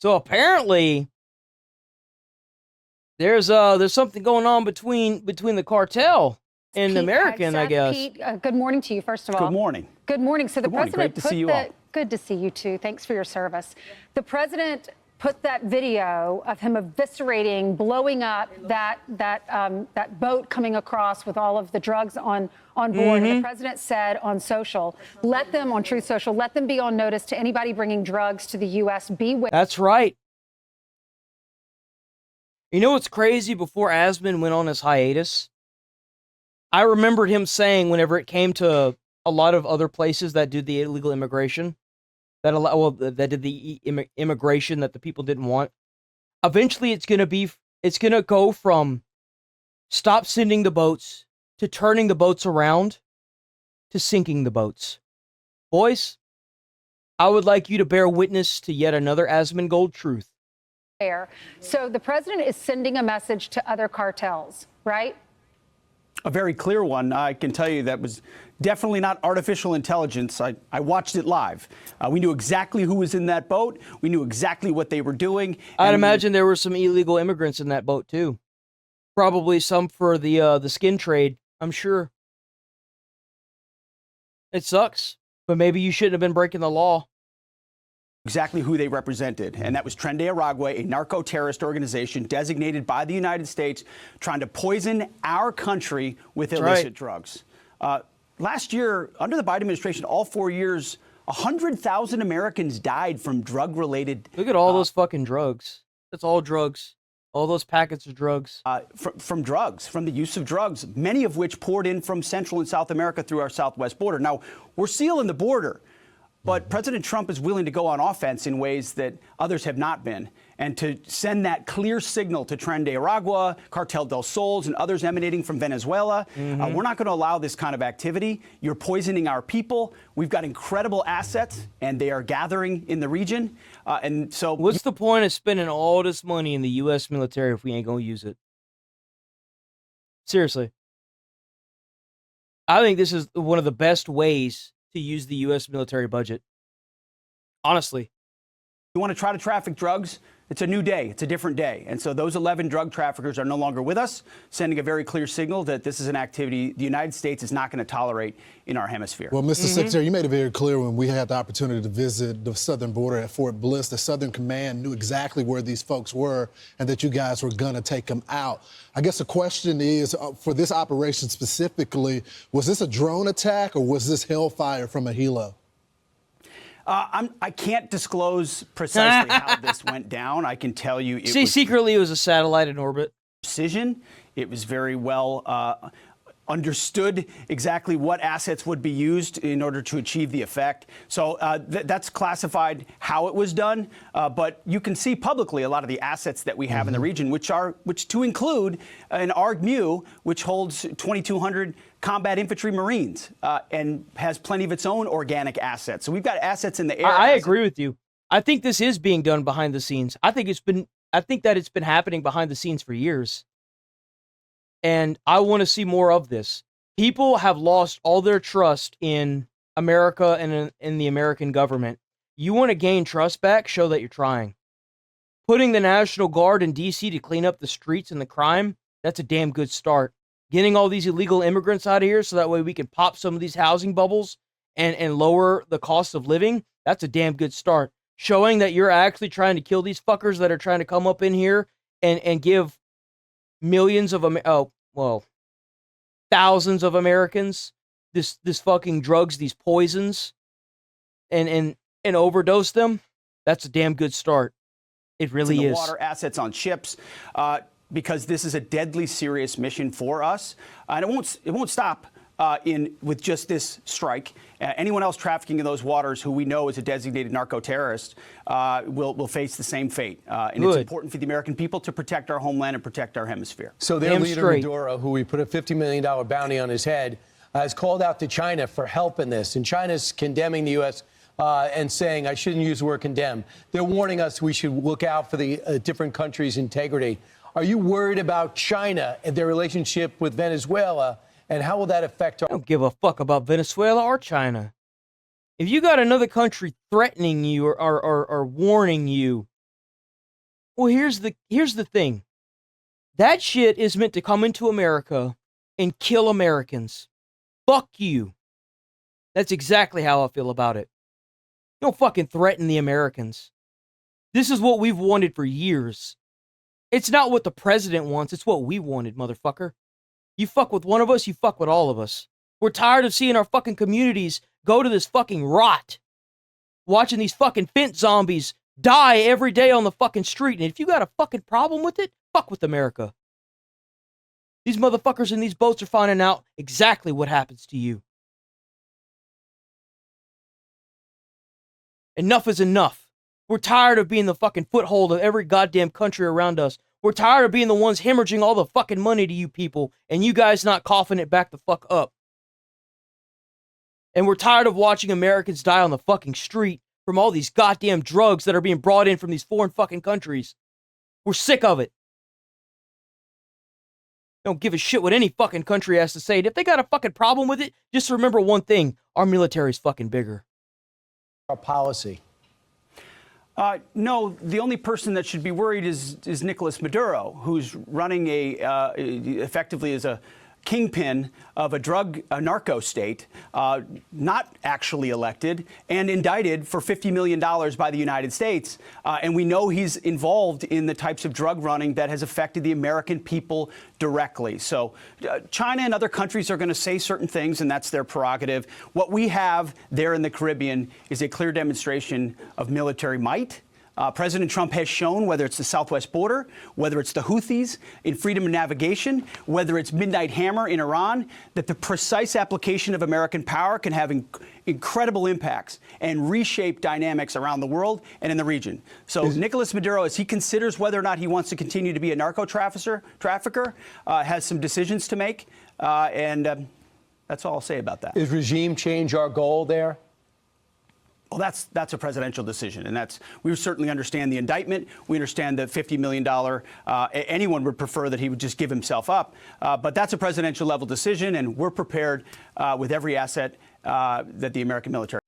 So apparently there's something going on between the cartel and the American, I guess. Pete, good morning to you, first of all. Good morning. Good morning. So the president Great to see you all. Good to see you too. Thanks for your service. The president put that video of him eviscerating, blowing up that boat coming across with all of the drugs on board. Mm-hmm. And the president said on social, on Truth Social, let them be on notice to anybody bringing drugs to the U.S. Beware. That's right. You know what's crazy? Before Asman went on his hiatus, I remembered him saying whenever it came to a lot of other places that do the illegal immigration, that did the immigration that the people didn't want. Eventually, it's gonna go from stop sending the boats to turning the boats around to sinking the boats. Boys, I would like you to bear witness to yet another Asmongold truth. So the president is sending a message to other cartels, right? A very clear one. I can tell you that was definitely not artificial intelligence. I watched it live. We knew exactly who was in that boat. We knew exactly what they were doing. I'd imagine there were some illegal immigrants in that boat too. Probably some for the skin trade, I'm sure. It sucks, but maybe you shouldn't have been breaking the law. Exactly who they represented, and that was Tren de Aragua, a narco-terrorist organization designated by the United States, trying to poison our country with illicit drugs. Last year, under the Biden administration, all 4 years, 100,000 Americans died from drug-related. Look at all those fucking drugs. That's all drugs. All those packets of drugs. From drugs, from the use of drugs, many of which poured in from Central and South America through our southwest border. Now, we're sealing the border. But President Trump is willing to go on offense in ways that others have not been. And to send that clear signal to Tren de Aragua, Cartel del Sols, and others emanating from Venezuela, we're not going to allow this kind of activity. You're poisoning our people. We've got incredible assets, and they are gathering in the region. And so, what's the point of spending all this money in the U.S. military if we ain't going to use it? Seriously. I think this is one of the best ways to use the U.S. military budget. Honestly. You want to try to traffic drugs? It's a new day. It's a different day. And so those 11 drug traffickers are no longer with us, sending a very clear signal that this is an activity the United States is not going to tolerate in our hemisphere. Well, Mr. Secretary, you made it very clear when we had the opportunity to visit the southern border at Fort Bliss, the Southern Command knew exactly where these folks were and that you guys were going to take them out. I guess the question is, for this operation specifically, was this a drone attack or was this hellfire from a helo? I can't disclose precisely how this went down. I can tell you secretly it was a satellite in orbit. Precision. It was very well understood exactly what assets would be used in order to achieve the effect. So that's classified how it was done. But you can see publicly a lot of the assets that we have in the region, which to include an ARG-MU, which holds 2,200 combat infantry Marines and has plenty of its own organic assets. So we've got assets in the air. I agree with you. I think this is being done behind the scenes. I think that it's been happening behind the scenes for years. And I want to see more of this. People have lost all their trust in America and in the American government. You want to gain trust back? Show that you're trying. Putting the National Guard in D.C. to clean up the streets and the crime, that's a damn good start. Getting all these illegal immigrants out of here so that way we can pop some of these housing bubbles and lower the cost of living, that's a damn good start. Showing that you're actually trying to kill these fuckers that are trying to come up in here and give millions of thousands of Americans this fucking drugs, these poisons, and overdose them. That's a damn good start. It really is. Water assets on ships, because this is a deadly serious mission for us, and it won't stop with just this strike. Anyone else trafficking in those waters who we know is a designated narco-terrorist will face the same fate. And it's important for the American people to protect our homeland and protect our hemisphere. So their leader, Maduro, who we put a $50 million bounty on his head, has called out to China for help in this. And China's condemning the U.S. And saying, I shouldn't use the word condemn. They're warning us we should look out for the different countries' integrity. Are you worried about China and their relationship with Venezuela? And how will that affect our... I don't give a fuck about Venezuela or China. If you got another country threatening you or warning you Well, here's the thing. That shit is meant to come into America and kill Americans. Fuck you. That's exactly how I feel about it. Don't fucking threaten the Americans. This is what we've wanted for years. It's not what the president wants, it's what we wanted, motherfucker. You fuck with one of us, you fuck with all of us. We're tired of seeing our fucking communities go to this fucking rot. Watching these fucking fent zombies die every day on the fucking street. And if you got a fucking problem with it, fuck with America. These motherfuckers in these boats are finding out exactly what happens to you. Enough is enough. We're tired of being the fucking foothold of every goddamn country around us. We're tired of being the ones hemorrhaging all the fucking money to you people and you guys not coughing it back the fuck up. And we're tired of watching Americans die on the fucking street from all these goddamn drugs that are being brought in from these foreign fucking countries. We're sick of it. Don't give a shit what any fucking country has to say. And if they got a fucking problem with it, just remember one thing. Our military's fucking bigger. Our policy. No, the only person that should be worried is Nicolas Maduro, who's running effectively as a kingpin of a narco state, not actually elected and indicted for $50 million by the United States. And we know he's involved in the types of drug running that has affected the American people directly. So China and other countries are going to say certain things, and that's their prerogative. What we have there in the Caribbean is a clear demonstration of military might. President Trump has shown, whether it's the southwest border, whether it's the Houthis in freedom of navigation, whether it's Midnight Hammer in Iran, that the precise application of American power can have incredible impacts and reshape dynamics around the world and in the region. So Nicolas Maduro, as he considers whether or not he wants to continue to be a narco trafficker, has some decisions to make. And that's all I'll say about that. Is regime change our goal there? Well, that's a presidential decision, and we certainly understand the indictment. We understand the $50 million. Anyone would prefer that he would just give himself up, but that's a presidential level decision, and we're prepared with every asset that the American military.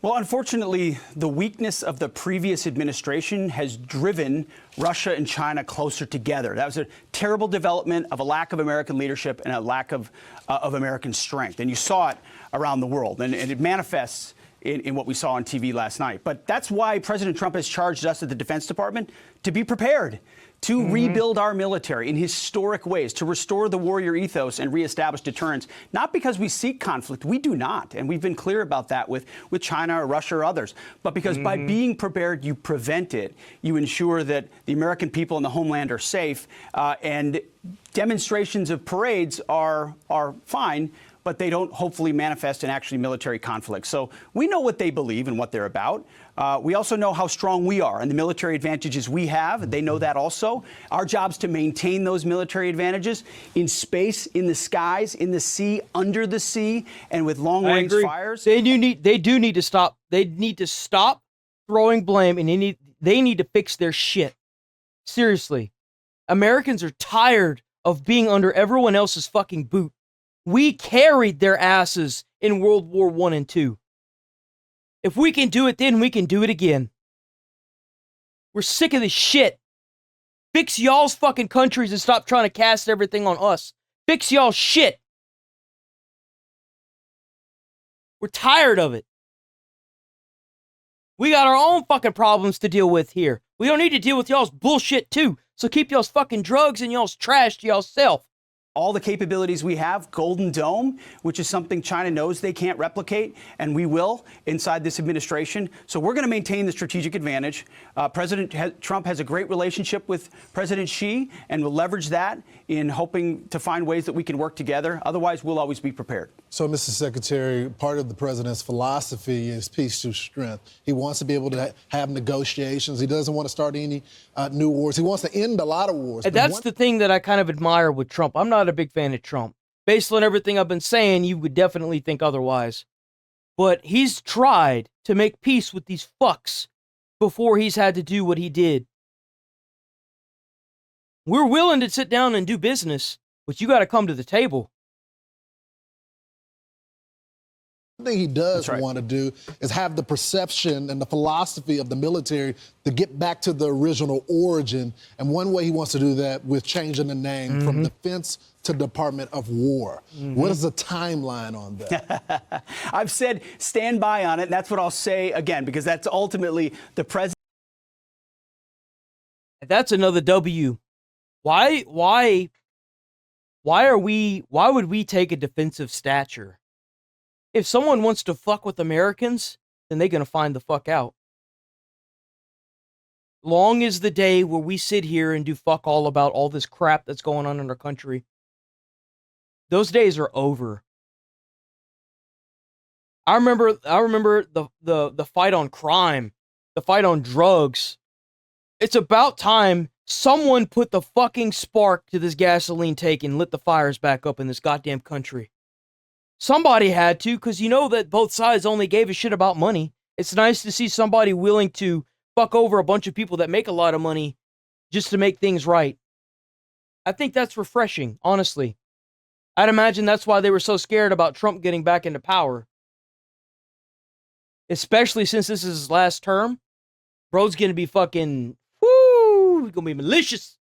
Well, unfortunately, the weakness of the previous administration has driven Russia and China closer together. That was a terrible development of a lack of American leadership and a lack of American strength, and you saw it around the world, and it manifests in what we saw on TV last night. But that's why President Trump has charged us at the Defense Department to be prepared to rebuild our military in historic ways, to restore the warrior ethos and reestablish deterrence. Not because we seek conflict, we do not, and we've been clear about that with China or Russia or others, but because by being prepared, you prevent it. You ensure that the American people and the homeland are safe, and demonstrations of parades are fine, but they don't hopefully manifest in actually military conflict. So we know what they believe and what they're about. We also know how strong we are and the military advantages we have. They know that also. Our job's to maintain those military advantages in space, in the skies, in the sea, under the sea, and with long-range fires. They do need to stop. They need to stop throwing blame, and they need to fix their shit. Seriously. Americans are tired of being under everyone else's fucking boot. We carried their asses in World War I and II. If we can do it then, we can do it again. We're sick of this shit. Fix y'all's fucking countries and stop trying to cast everything on us. Fix y'all's shit. We're tired of it. We got our own fucking problems to deal with here. We don't need to deal with y'all's bullshit too. So keep y'all's fucking drugs and y'all's trash to y'allself. All the capabilities we have, Golden Dome, which is something China knows they can't replicate, and we will inside this administration. So we're going to maintain the strategic advantage. President Trump has a great relationship with President Xi, and we'll leverage that in hoping to find ways that we can work together. Otherwise, we'll always be prepared. So, Mr. Secretary, part of the president's philosophy is peace through strength. He wants to be able to have negotiations. He doesn't want to start any new wars. He wants to end a lot of wars. And that's the thing that I kind of admire with Trump. I'm not a big fan of Trump. Based on everything I've been saying, you would definitely think otherwise. But he's tried to make peace with these fucks before he's had to do what he did. We're willing to sit down and do business, but you got to come to the table. One thing he does right. want to do is have the perception and the philosophy of the military to get back to the original origin. And one way he wants to do that with changing the name from Defense to Department of War. What is the timeline on that? I've said stand by on it, and that's what I'll say again, because that's ultimately the president. That's another W. Why would we take a defensive stature? If someone wants to fuck with Americans, then they're going to find the fuck out. Long is the day where we sit here and do fuck all about all this crap that's going on in our country. Those days are over. I remember the fight on crime, the fight on drugs. It's about time someone put the fucking spark to this gasoline tank and lit the fires back up in this goddamn country. Somebody had to, because you know that both sides only gave a shit about money. It's nice to see somebody willing to fuck over a bunch of people that make a lot of money just to make things right. I think that's refreshing, honestly. I'd imagine that's why they were so scared about Trump getting back into power. Especially since this is his last term. Bro's gonna be fucking, whoo, he's gonna be malicious.